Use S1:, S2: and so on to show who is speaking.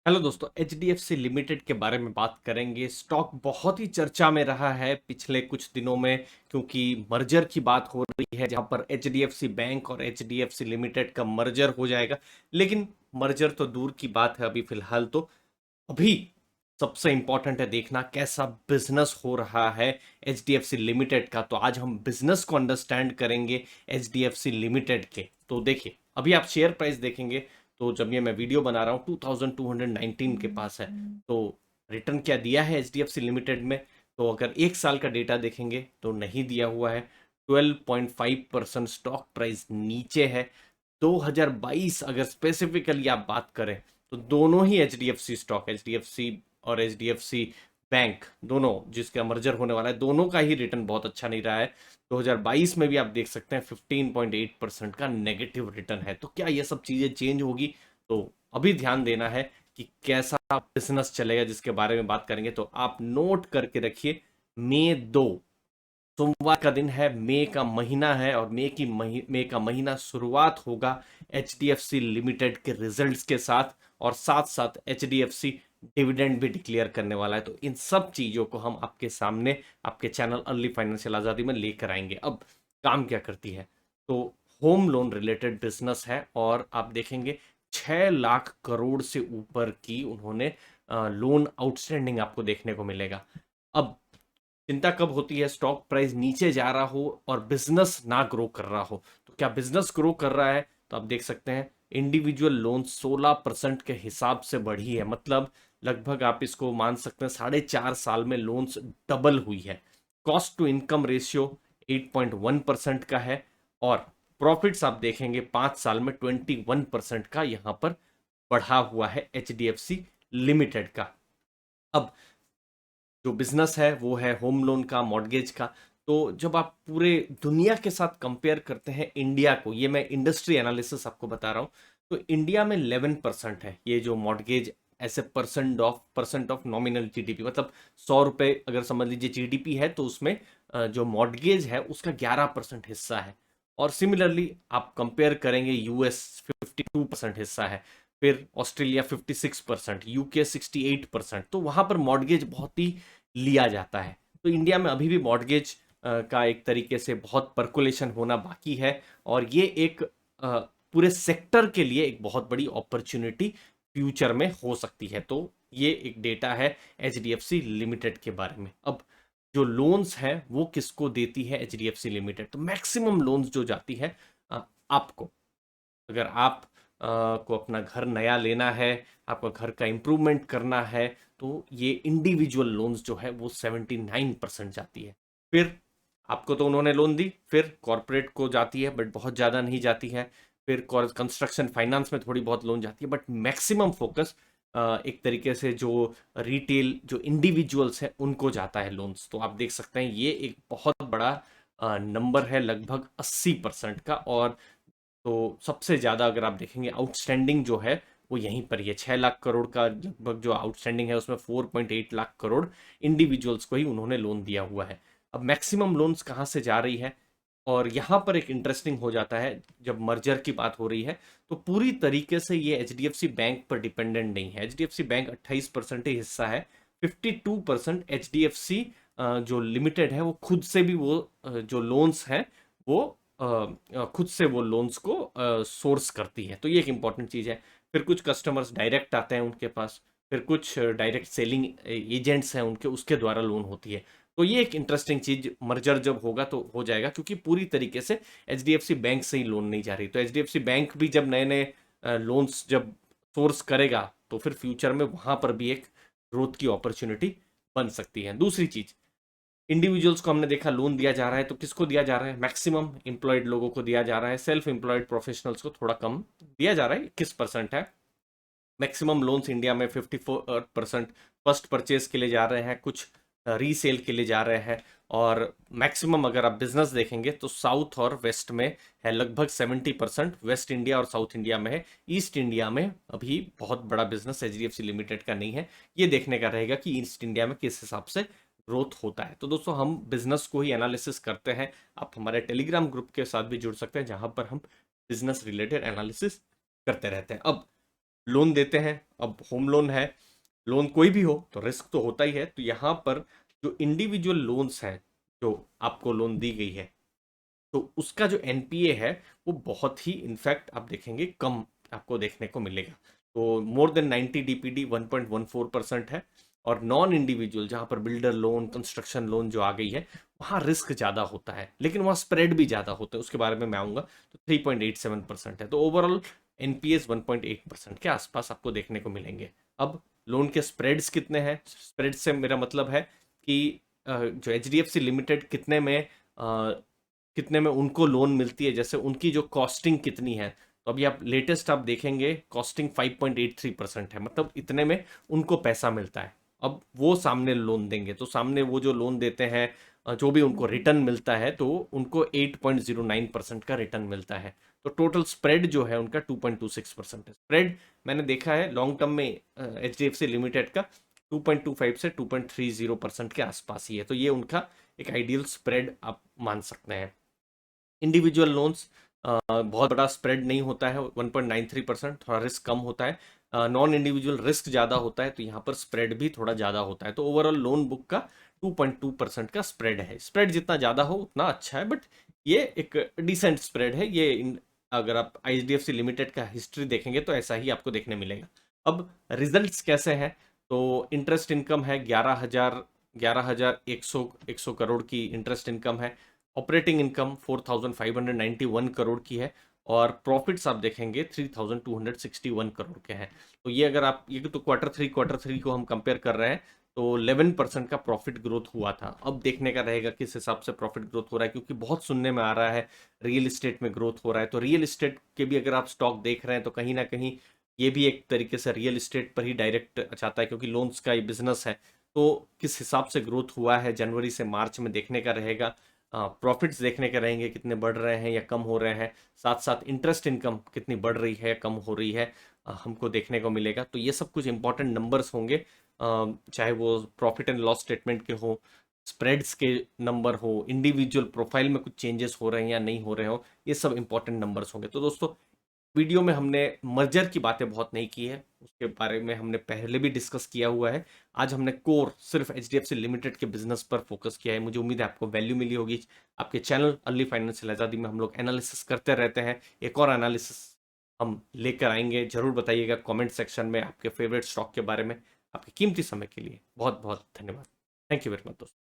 S1: Hello दोस्तों, HDFC limited के बारे में बात करेंगे। स्टॉक बहुत ही चर्चा में रहा है पिछले कुछ दिनों में, क्योंकि मर्जर की बात हो रही है, जहां पर एचडीएफसी बैंक और एचडीएफसी लिमिटेड का मर्जर हो जाएगा। लेकिन मर्जर तो दूर की बात है, अभी फिलहाल तो अभी सबसे इंपॉर्टेंट है देखना कैसा बिजनेस हो रहा है एचडीएफसी लिमिटेड का। तो आज हम बिजनेस को अंडरस्टैंड करेंगे एचडीएफसी लिमिटेड के। तो देखिए, अभी आप शेयर प्राइस देखेंगे तो जब ये मैं वीडियो बना रहा हूँ 2219 के पास है। तो रिटर्न क्या दिया है एचडीएफसी लिमिटेड में, तो अगर एक साल का डेटा देखेंगे तो नहीं दिया हुआ है। 12.5% स्टॉक प्राइस नीचे है। 2022 अगर स्पेसिफिकली आप बात करें तो दोनों ही एचडीएफसी स्टॉक, एचडीएफसी और एचडीएफसी बैंक, दोनों जिसका मर्जर होने वाला है, दोनों का ही रिटर्न बहुत अच्छा नहीं रहा है। 2022 में भी आप देख सकते हैं 15.8% का नेगेटिव रिटर्न है। तो क्या ये सब चीजें चेंज होगी? तो अभी ध्यान देना है कि कैसा बिजनेस चलेगा, जिसके बारे में बात करेंगे। तो आप नोट करके रखिए, मई 2 सोमवार का दिन है, मई का महीना है, और मई का महीना शुरुआत होगा एचडीएफसी लिमिटेड के रिजल्ट्स के साथ, और साथ साथ एचडीएफसी डिविडेंड भी डिक्लेयर करने वाला है। तो इन सब चीजों को हम आपके सामने आपके चैनल अर्ली फाइनेंशियल आजादी में लेकर आएंगे। अब काम क्या करती है? तो होम लोन रिलेटेड बिजनेस है, और आप देखेंगे 6 लाख करोड़ से ऊपर की उन्होंने लोन आउटस्टैंडिंग आपको देखने को मिलेगा। अब चिंता कब होती है? स्टॉक प्राइस नीचे जा रहा हो और बिजनेस ना ग्रो कर रहा हो। तो क्या बिजनेस ग्रो कर रहा है? तो आप देख सकते हैं इंडिविजुअल लोन 16% के हिसाब से बढ़ी है। मतलब लगभग आप इसको मान सकते हैं 4.5 साल में लोन्स डबल हुई है। कॉस्ट टू इनकम रेशियो 8.1% का है, और प्रॉफिट्स आप देखेंगे 5 साल में 21% का यहां पर बढ़ा हुआ है एचडीएफसी लिमिटेड का। अब जो बिजनेस है वो है होम लोन का, मॉर्गेज का। तो जब आप पूरे दुनिया के साथ कंपेयर करते हैं इंडिया को, ये मैं इंडस्ट्री एनालिसिस आपको बता रहा हूँ, तो इंडिया में 11% है ये जो मॉर्गेज, ऐसे परसेंट ऑफ नॉमिनल जीडीपी। मतलब 100 रुपए अगर समझ लीजिए जीडीपी है, तो उसमें जो मॉर्गेज है उसका 11% हिस्सा है। और सिमिलरली आप कंपेयर करेंगे, यूएस 52% हिस्सा है, फिर ऑस्ट्रेलिया 56%, यूके 68%। तो वहां पर मॉर्गेज बहुत ही लिया जाता है। तो इंडिया में अभी भी मॉर्गेज का एक तरीके से बहुत पर्कुलेशन होना बाकी है, और ये एक पूरे सेक्टर के लिए एक बहुत बड़ी अपॉर्चुनिटी फ्यूचर में हो सकती है। तो ये एक डेटा है एचडीएफसी लिमिटेड के बारे में। अब जो लोन्स हैं वो किसको देती है एचडीएफसी लिमिटेड? तो मैक्सिमम लोन्स जो जाती है आपको, अगर आप को अपना घर नया लेना है, आपका घर का इम्प्रूवमेंट करना है, तो ये इंडिविजुअल लोन्स जो है वो 79% जाती है। फिर आपको तो उन्होंने लोन दी, फिर कॉरपोरेट को जाती है बट बहुत ज़्यादा नहीं जाती है। फिर कंस्ट्रक्शन फाइनेंस में थोड़ी बहुत लोन जाती है, बट मैक्सिमम फोकस एक तरीके से जो रिटेल, जो इंडिविजुअल्स हैं, उनको जाता है लोन्स। तो आप देख सकते हैं ये एक बहुत बड़ा नंबर है, लगभग 80% का। और तो सबसे ज़्यादा अगर आप देखेंगे आउटस्टैंडिंग जो है वो यहीं पर ही है। 6 लाख करोड़ का लगभग जो आउटस्टैंडिंग है, उसमें 4.8 लाख करोड़ इंडिविजुअल्स को ही उन्होंने लोन दिया हुआ है। अब मैक्सिमम लोन्स कहाँ से जा रही है? और यहाँ पर एक इंटरेस्टिंग हो जाता है, जब मर्जर की बात हो रही है तो पूरी तरीके से ये एचडीएफसी बैंक पर डिपेंडेंट नहीं है। एचडीएफसी बैंक 28% ही हिस्सा है। 52% एचडीएफसी जो लिमिटेड है वो खुद से भी वो जो लोन्स हैं वो खुद से वो लोन्स को सोर्स करती है। तो ये एक इंपॉर्टेंट चीज़ है। फिर कुछ कस्टमर्स डायरेक्ट आते हैं उनके पास, फिर कुछ डायरेक्ट सेलिंग एजेंट्स हैं उनके, उसके द्वारा लोन होती है। तो ये एक इंटरेस्टिंग चीज, मर्जर जब होगा तो हो जाएगा, क्योंकि पूरी तरीके से एचडीएफसी बैंक से ही लोन नहीं जा रही। तो एचडीएफसी बैंक भी जब नए नए लोन्स जब सोर्स करेगा, तो फिर फ्यूचर में वहां पर भी एक ग्रोथ की अपॉर्चुनिटी बन सकती है। दूसरी चीज, इंडिविजुअल्स को हमने देखा लोन दिया जा रहा है, तो किसको दिया जा रहा है? मैक्सिमम एम्प्लॉयड लोगों को दिया जा रहा है। सेल्फ एम्प्लॉयड प्रोफेशनल्स को थोड़ा कम दिया जा रहा है, 21% है। मैक्सिमम लोन्स इंडिया में 54% फर्स्ट परचेज के लिए जा रहे हैं, कुछ रीसेल के लिए जा रहे हैं। और मैक्सिमम अगर आप बिजनेस देखेंगे तो साउथ और वेस्ट में है, लगभग 70% वेस्ट इंडिया और साउथ इंडिया में है। ईस्ट इंडिया में अभी बहुत बड़ा बिजनेस एचडीएफसी लिमिटेड का नहीं है। ये देखने का रहेगा कि ईस्ट इंडिया में किस हिसाब से ग्रोथ होता है। तो दोस्तों, हम बिजनेस को ही एनालिसिस करते हैं। आप हमारे टेलीग्राम ग्रुप के साथ भी जुड़ सकते हैं, जहां पर हम बिजनेस रिलेटेड एनालिसिस करते रहते हैं। अब लोन देते हैं, अब होम लोन है, लोन कोई भी हो तो रिस्क तो होता ही है। तो यहाँ पर जो इंडिविजुअल लोन्स हैं, जो आपको लोन दी गई है, तो उसका जो एनपीए है वो बहुत ही इनफैक्ट आप देखेंगे कम आपको देखने को मिलेगा। तो मोर देन 90 डीपीडी 1.14% है। और नॉन इंडिविजुअल जहां पर बिल्डर लोन, कंस्ट्रक्शन लोन जो आ गई है, वहां रिस्क ज्यादा होता है, लेकिन वहां स्प्रेड भी ज्यादा होता है, उसके बारे में मैं आऊंगा। तो 3.87% है। तो ओवरऑल एनपीएस 1.8% के आसपास आपको देखने को मिलेंगे। अब लोन के स्प्रेड्स कितने हैं? स्प्रेड से मेरा मतलब है कि जो H D F C limited कितने में उनको लोन मिलती है, जैसे उनकी जो कॉस्टिंग कितनी है। तो अभी आप लेटेस्ट आप देखेंगे कॉस्टिंग 5.83% है, मतलब इतने में उनको पैसा मिलता है। अब वो सामने लोन देंगे तो सामने वो जो लोन देते हैं, जो भी उनको रिटर्न मिलता है, तो उनको 8.09% का रिटर्न मिलता है। तो टोटल स्प्रेड जो है उनका 2.26% है। स्प्रेड मैंने देखा है लॉन्ग टर्म में H D F C limited का 2.25 से 2.30% के आसपास ही है। तो ये उनका एक आइडियल स्प्रेड आप मान सकते हैं। इंडिविजुअल लोन्स बहुत बड़ा स्प्रेड नहीं होता है, 1.93%, थोड़ा रिस्क कम होता है। नॉन इंडिविजुअल रिस्क ज़्यादा होता है, तो यहाँ पर स्प्रेड भी थोड़ा ज़्यादा होता है। तो ओवरऑल लोन बुक का 2.2% का स्प्रेड है। स्प्रेड जितना ज़्यादा हो उतना अच्छा है, बट ये एक डिसेंट स्प्रेड है। अगर आप H D F C limited का हिस्ट्री देखेंगे तो ऐसा ही आपको देखने मिलेगा। अब रिजल्ट्स कैसे हैं? तो इंटरेस्ट इनकम है 11,100 करोड़ की इंटरेस्ट इनकम है। ऑपरेटिंग इनकम 4,591 करोड़ की है। और प्रॉफिट्स आप देखेंगे 3,261 करोड़ के हैं। तो ये अगर आप ये तो क्वार्टर थ्री को हम कंपेयर कर रहे हैं, तो 11% का प्रॉफिट ग्रोथ हुआ था। अब देखने का रहेगा किस हिसाब से प्रॉफिट ग्रोथ हो रहा है, क्योंकि बहुत सुनने में आ रहा है रियल इस्टेट में ग्रोथ हो रहा है। तो रियल इस्टेट के भी अगर आप स्टॉक देख रहे हैं तो कहीं ना कहीं ये भी एक तरीके से रियल इस्टेट पर ही डायरेक्ट चाहता है, क्योंकि लोन्स का ये बिजनेस है। तो किस हिसाब से ग्रोथ हुआ है जनवरी से मार्च में देखने का रहेगा। प्रॉफिट्स देखने के रहेंगे कितने बढ़ रहे हैं या कम हो रहे हैं। साथ साथ इंटरेस्ट इनकम कितनी बढ़ रही है, कम हो रही है, हमको देखने को मिलेगा। तो ये सब कुछ इंपॉर्टेंट नंबर्स होंगे, चाहे वो प्रॉफिट एंड लॉस स्टेटमेंट के हो, स्प्रेड्स के नंबर हो, इंडिविजुअल प्रोफाइल में कुछ चेंजेस हो रहे हैं या नहीं हो रहे हो, ये सब इंपॉर्टेंट नंबर्स होंगे। तो दोस्तों, वीडियो में हमने मर्जर की बातें बहुत नहीं की है, उसके बारे में हमने पहले भी डिस्कस किया हुआ है। आज हमने कोर सिर्फ H D F C limited के बिजनेस पर फोकस किया है। मुझे उम्मीद है आपको वैल्यू मिली होगी। आपके चैनल अर्ली फाइनेंशियल आज़ादी में हम लोग एनालिसिस करते रहते हैं। एक और एनालिसिस हम लेकर आएंगे, जरूर बताइएगा कमेंट सेक्शन में आपके फेवरेट स्टॉक के बारे में। आपके कीमती समय के लिए बहुत बहुत धन्यवाद। थैंक यू वेरी मच दोस्तों।